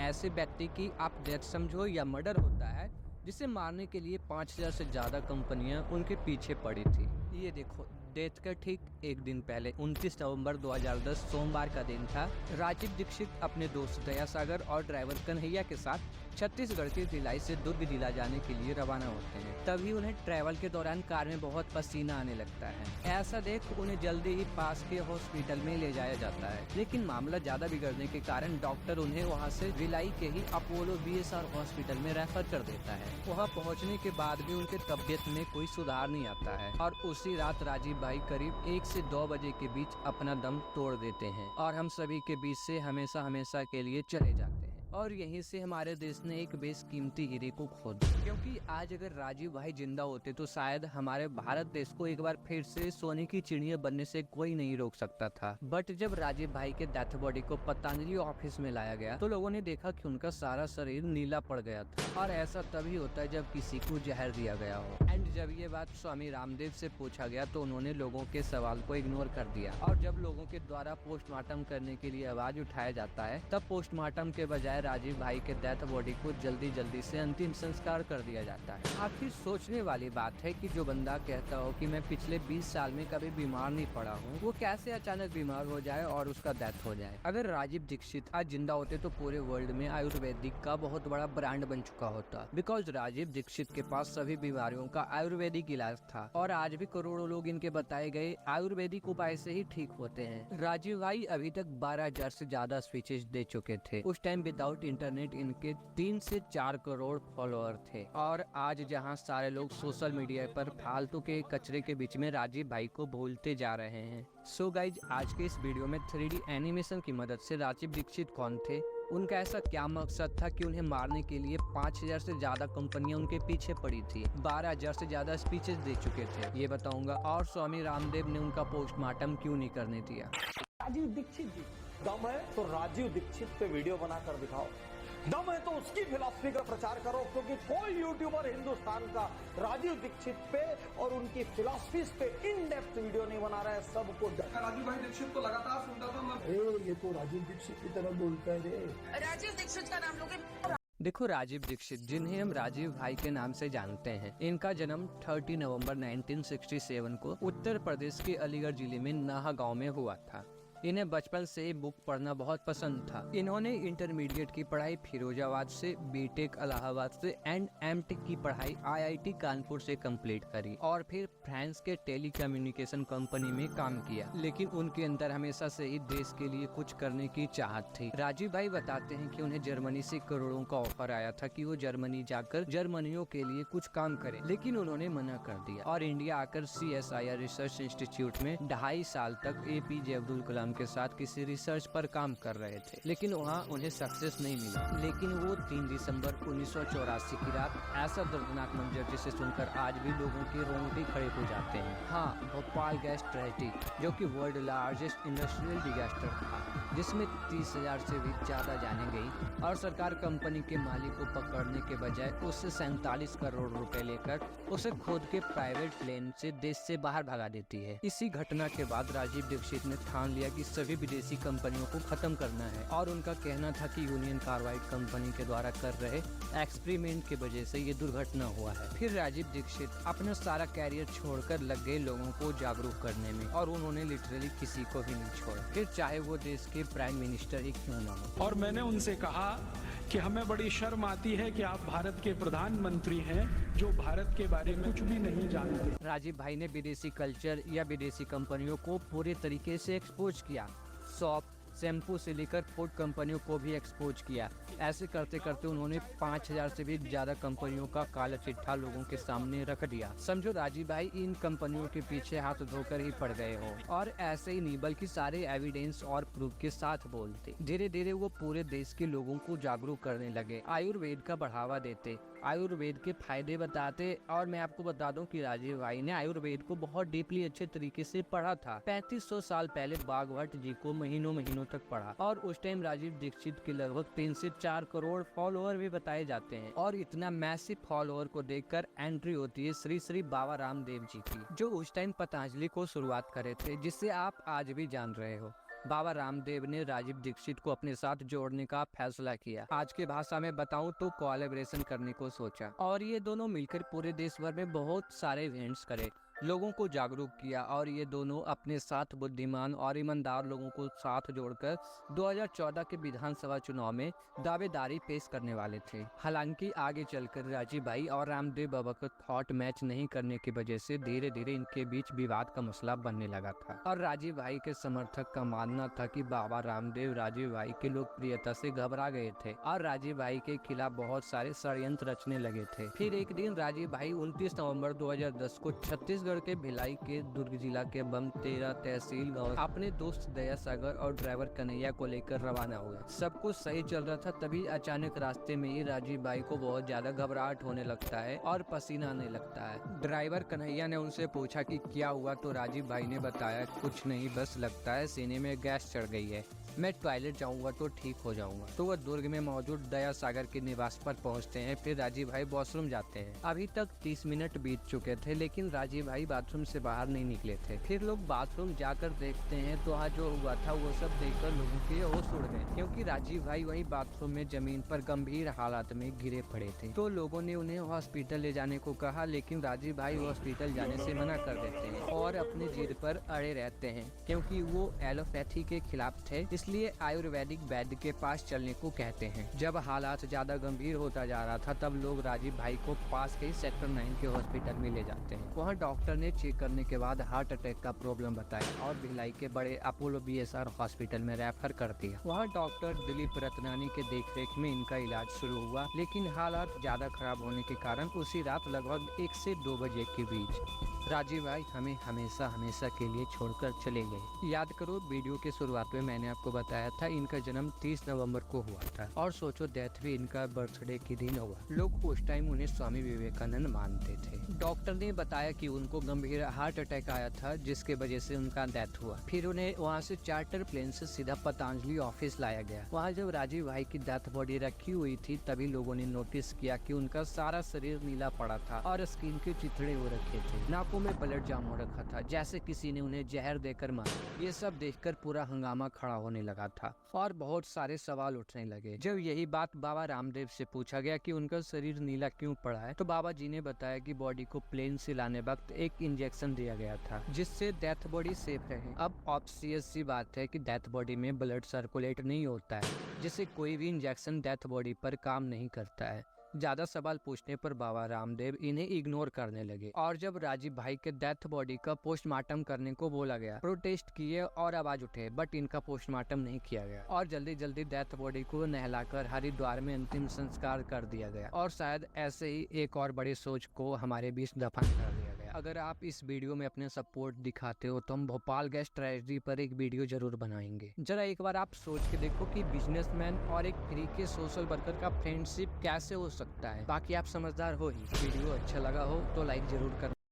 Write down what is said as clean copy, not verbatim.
ऐसे व्यक्ति की आप डेथ समझो या मर्डर होता है जिसे मारने के लिए 5000 से ज़्यादा कंपनियां उनके पीछे पड़ी थी। ये देखो, डेथ का ठीक एक दिन पहले 29 नवंबर 2010 सोमवार का दिन था। राजीव दीक्षित अपने दोस्त दया सागर और ड्राइवर कन्हैया के साथ छत्तीसगढ़ के भिलाई से दुर्ग जिला जाने के लिए रवाना होते हैं। तभी उन्हें ट्रैवल के दौरान कार में बहुत पसीना आने लगता है। ऐसा देख उन्हें जल्दी ही पास के हॉस्पिटल में ले जाया जाता है, लेकिन मामला ज्यादा बिगड़ने के कारण डॉक्टर उन्हें वहां से भिलाई के ही अपोलो बीएसआर हॉस्पिटल में रेफर कर देता है। वहां पहुंचने के बाद भी उनके तबियत में कोई सुधार नहीं आता है और उसी रात राजीव भाई करीब 1 से 2 बजे के बीच अपना दम तोड़ देते हैं और हम सभी के बीच से हमेशा हमेशा के लिए चले जाते हैं। और यहीं से हमारे देश ने एक बेशकीमती हीरे को खो दिया, क्योंकि आज अगर राजीव भाई जिंदा होते तो शायद हमारे भारत देश को एक बार फिर से सोने की चिड़िया बनने से कोई नहीं रोक सकता था। बट जब राजीव भाई के डेथ बॉडी को पतंजलि ऑफिस में लाया गया तो लोगों ने देखा कि उनका सारा शरीर नीला पड़ गया था, और ऐसा तभी होता है जब किसी को जहर दिया गया हो। एंड जब ये बात स्वामी रामदेव से पूछा गया तो उन्होंने लोगों के सवाल को इग्नोर कर दिया, और जब लोगों के द्वारा पोस्टमार्टम करने के लिए आवाज उठाया जाता है तब पोस्टमार्टम के बजाय राजीव भाई के डेथ बॉडी को जल्दी से अंतिम संस्कार कर दिया जाता है। आखिर सोचने वाली बात है कि जो बंदा कहता हो कि मैं पिछले 20 साल में कभी बीमार नहीं पड़ा हूँ, वो कैसे अचानक बीमार हो जाए और उसका डेथ हो जाए। अगर राजीव दीक्षित आज जिंदा होते तो पूरे वर्ल्ड में आयुर्वेदिक का बहुत बड़ा ब्रांड बन चुका होता, बिकॉज राजीव दीक्षित के पास सभी बीमारियों का आयुर्वेदिक इलाज था और आज भी करोड़ों लोग इनके बताए गए आयुर्वेदिक उपाय से ही ठीक होते हैं। राजीव भाई अभी तक 12,000 से ज्यादा स्पीचेस दे चुके थे। उस टाइम विदाउट इंटरनेट इनके 3 से 4 करोड़ फॉलोअर थे, और आज जहां सारे लोग सोशल मीडिया पर फालतू के कचरे के बीच में राजीव भाई को भूलते जा रहे हैं। सो गाइज, आज के इस वीडियो में 3D एनिमेशन की मदद से राजीव दीक्षित कौन थे, उनका ऐसा क्या मकसद था कि उन्हें मारने के लिए 5000 से ज्यादा कंपनियां उनके पीछे पड़ी थी, 12,000 से ज्यादा स्पीचेस दे चुके थे, ये बताऊंगा, और स्वामी रामदेव ने उनका पोस्टमार्टम क्यों नहीं करने दिया। राजीव दीक्षित जी, दम है तो राजीव दीक्षित पे वीडियो बनाकर दिखाओ, दम है तो उसकी फिलॉसफी का प्रचार करो, क्योंकि कोई यूट्यूबर हिंदुस्तान का राजीव दीक्षित पे और उनकी फिलॉसफीज पे इन डेप्थ वीडियो नहीं बना रहा है। सबको राजीव भाई दीक्षित को लगातार सुनता था मैं। ये तो राजीव दीक्षित की तरह बोलता है रे। राजीव दीक्षित का नाम लोगे। देखो, राजीव दीक्षित, जिन्हें हम राजीव भाई के नाम से जानते हैं, इनका जन्म 30 नवंबर 1967 को उत्तर प्रदेश के अलीगढ़ जिले में नाहा गांव में हुआ था। इन्हें बचपन से ही बुक पढ़ना बहुत पसंद था। इन्होंने इंटरमीडिएट की पढ़ाई फिरोजाबाद से, बीटेक इलाहाबाद से एंड एमटेक की पढ़ाई आईआईटी कानपुर से कंप्लीट करी और फिर फ्रांस के टेलीकम्युनिकेशन कंपनी में काम किया। लेकिन उनके अंदर हमेशा से ही देश के लिए कुछ करने की चाहत थी। राजीव भाई बताते हैं कि उन्हें जर्मनी से करोड़ों का ऑफर आया था कि वो जर्मनी जाकर जर्मनियों के लिए कुछ काम करें, लेकिन उन्होंने मना कर दिया और इंडिया आकर CSIR रिसर्च इंस्टीट्यूट में 2.5 साल तक APJ अब्दुल कलाम के साथ किसी रिसर्च पर काम कर रहे थे, लेकिन वहाँ उन्हें सक्सेस नहीं मिला। लेकिन वो 3 दिसंबर 1984 की रात ऐसा दर्दनाक मंजर जिसे सुनकर आज भी लोगों के रोंगटे खड़े हो जाते हैं। हाँ, भोपाल गैस ट्रेजेडी, जो कि वर्ल्ड लार्जेस्ट इंडस्ट्रियल डिजास्टर था, जिसमें 30,000 से भी ज्यादा जाने गई और सरकार कंपनी के मालिक को पकड़ने के बजाय उससे 47 करोड़ रुपए लेकर उसे खुद के प्राइवेट प्लेन से देश से बाहर भगा देती है। इसी घटना के बाद राजीव दीक्षित ने ठान लिया कि सभी विदेशी कंपनियों को खत्म करना है, और उनका कहना था कि यूनियन कार्बाइड कंपनी के द्वारा कर रहे एक्सपेरिमेंट की वजह से ये दुर्घटना हुआ है। फिर राजीव दीक्षित अपना सारा कैरियर छोड़कर लग गए लोगों को जागरूक करने में, और उन्होंने लिटरली किसी को भी नहीं छोड़ा, फिर चाहे वो देश के प्राइम मिनिस्टर ही क्यों ना हो। और मैंने उनसे कहा कि हमें बड़ी शर्म आती है कि आप भारत के प्रधानमंत्री हैं जो भारत के बारे में कुछ भी नहीं जानते। राजीव भाई ने विदेशी कल्चर या विदेशी कंपनियों को पूरे तरीके से एक्सपोज किया। सॉप, शैम्पू से लेकर फूड कंपनियों को भी एक्सपोज किया। ऐसे करते करते उन्होंने 5000 से भी ज्यादा कंपनियों का काला चिट्ठा लोगों के सामने रख दिया। समझो राजीव भाई इन कंपनियों के पीछे हाथ धोकर ही पड़ गए हो, और ऐसे ही नहीं बल्कि सारे एविडेंस और प्रूफ के साथ बोलते। धीरे धीरे वो पूरे देश के लोगों को जागरूक करने लगे, आयुर्वेद का बढ़ावा देते, आयुर्वेद के फायदे बताते। और मैं आपको बता दूं कि राजीव भाई ने आयुर्वेद को बहुत डीपली अच्छे तरीके से पढ़ा था। 3500 साल पहले बागवट जी को महीनों तक पढ़ा, और उस टाइम राजीव दीक्षित के लगभग 3 से 4 करोड़ फॉलोअर भी बताए जाते हैं। और इतना मैसिव फॉलोअर को देखकर एंट्री होती है श्री श्री बाबा रामदेव जी की, जो उस टाइम पतंजलि को शुरुआत करे थे, जिससे आप आज भी जान रहे हो। बाबा रामदेव ने राजीव दीक्षित को अपने साथ जोड़ने का फैसला किया। आज की भाषा में बताऊं तो कोलैबोरेशन करने को सोचा और ये दोनों मिलकर पूरे देश भर में बहुत सारे इवेंट्स करे, लोगों को जागरूक किया और ये दोनों अपने साथ बुद्धिमान और ईमानदार लोगों को साथ जोड़कर 2014 के विधानसभा चुनाव में दावेदारी पेश करने वाले थे। हालांकि आगे चलकर राजीव भाई और रामदेव बाबा को थॉट मैच नहीं करने की वजह से धीरे धीरे इनके बीच विवाद का मसला बनने लगा था और राजीव भाई के समर्थक का मानना था कि बाबा रामदेव राजीव भाई की लोकप्रियता से घबरा गए थे और राजीव भाई के खिलाफ बहुत सारे षड्यंत्र रचने लगे थे। फिर एक दिन राजीव भाई 29 नवंबर 2010 को छत्तीसगढ़ के भिलाई के दुर्ग जिला के बमतेरा तहसील गाँव अपने दोस्त दया सागर और ड्राइवर कन्हैया को लेकर रवाना हुए। सब कुछ सही चल रहा था, तभी अचानक रास्ते में ही राजीव भाई को बहुत ज्यादा घबराहट होने लगता है और पसीना आने लगता है। ड्राइवर कन्हैया ने उनसे पूछा कि क्या हुआ, तो राजीव भाई ने बताया कुछ नहीं, बस लगता है सीने में गैस चढ़ गई है, मैं टॉयलेट जाऊंगा तो ठीक हो जाऊंगा। तो वह दुर्ग में मौजूद दया सागर के निवास पर पहुंचते हैं। फिर राजीव भाई वॉशरूम जाते हैं। अभी तक 30 मिनट बीत चुके थे लेकिन राजीव भाई बाथरूम से बाहर नहीं निकले थे। फिर लोग बाथरूम जाकर देखते हैं तो वहाँ जो हुआ था वो सब देखकर लोगों के होश उड़ गए, क्योंकि राजीव भाई वही बाथरूम में जमीन पर गंभीर हालात में गिरे पड़े थे। तो लोगों ने उन्हें हॉस्पिटल ले जाने को कहा लेकिन राजीव भाई हॉस्पिटल जाने से मना कर देते हैं और अपने जिद पर अड़े रहते हैं, क्योंकि वो एलोपैथी के खिलाफ थे, इसलिए आयुर्वेदिक वैद्य के पास चलने को कहते हैं। जब हालात ज्यादा गंभीर होता जा रहा था तब लोग राजीव भाई को पास के सेक्टर 9 के हॉस्पिटल में ले जाते हैं। वहाँ डॉक्टर ने चेक करने के बाद हार्ट अटैक का प्रॉब्लम बताया और भिलाई के बड़े अपोलो BSR हॉस्पिटल में रेफर कर दिया। वहाँ डॉक्टर दिलीप रतनानी के देखरेख में इनका इलाज शुरू हुआ, लेकिन हालात ज्यादा खराब होने के कारण उसी रात लगभग 1 से 2 बजे के बीच राजीव भाई हमें हमेशा के लिए छोड़कर चले गए। याद करो वीडियो के शुरुआत में मैंने आपको बताया था इनका जन्म 30 नवंबर को हुआ था और सोचो डेथ भी इनका बर्थडे के दिन हुआ। लोग उस टाइम उन्हें स्वामी विवेकानंद मानते थे। डॉक्टर ने बताया कि उनको गंभीर हार्ट अटैक आया था जिसके वजह से उनका डेथ हुआ। फिर उन्हें वहाँ से चार्टर प्लेन से सीधा पतंजलि ऑफिस लाया गया। वहाँ जब राजीव भाई की डेथ बॉडी रखी हुई थी तभी लोगों ने नोटिस किया कि उनका सारा शरीर नीला पड़ा था और स्किन के चिथड़े हो रखे थे, नाकों में ब्लड जाम हो रखा था, जैसे किसी ने उन्हें जहर देकर मारा। ये सब देखकर पूरा हंगामा खड़ा होने लगा था और बहुत सारे सवाल उठने लगे। जब यही बात बाबा रामदेव से पूछा गया कि उनका शरीर नीला क्यों पड़ा है, तो बाबा जी ने बताया कि बॉडी को प्लेन से लाने वक्त एक इंजेक्शन दिया गया था जिससे डेथ बॉडी सेफ रहे। अब ऑब्वियस सी बात है कि डेथ बॉडी में ब्लड सर्कुलेट नहीं होता है, जिससे कोई भी इंजेक्शन डेथ बॉडी पर काम नहीं करता है। ज्यादा सवाल पूछने पर बाबा रामदेव इन्हें इग्नोर करने लगे और जब राजीव भाई के डेथ बॉडी का पोस्टमार्टम करने को बोला गया, प्रोटेस्ट किए और आवाज उठे, बट इनका पोस्टमार्टम नहीं किया गया और जल्दी जल्दी डेथ बॉडी को नहलाकर हरिद्वार में अंतिम संस्कार कर दिया गया और शायद ऐसे ही एक और बड़ी सोच को हमारे बीच दफन कर दिया गया। अगर आप इस वीडियो में अपने सपोर्ट दिखाते हो तो हम भोपाल गैस ट्रेजेडी पर एक वीडियो जरूर बनाएंगे। जरा एक बार आप सोच के देखो कि बिजनेसमैन और एक फ्री के सोशल वर्कर का फ्रेंडशिप कैसे हो सकता है। बाकी आप समझदार हो ही। वीडियो अच्छा लगा हो तो लाइक जरूर करना।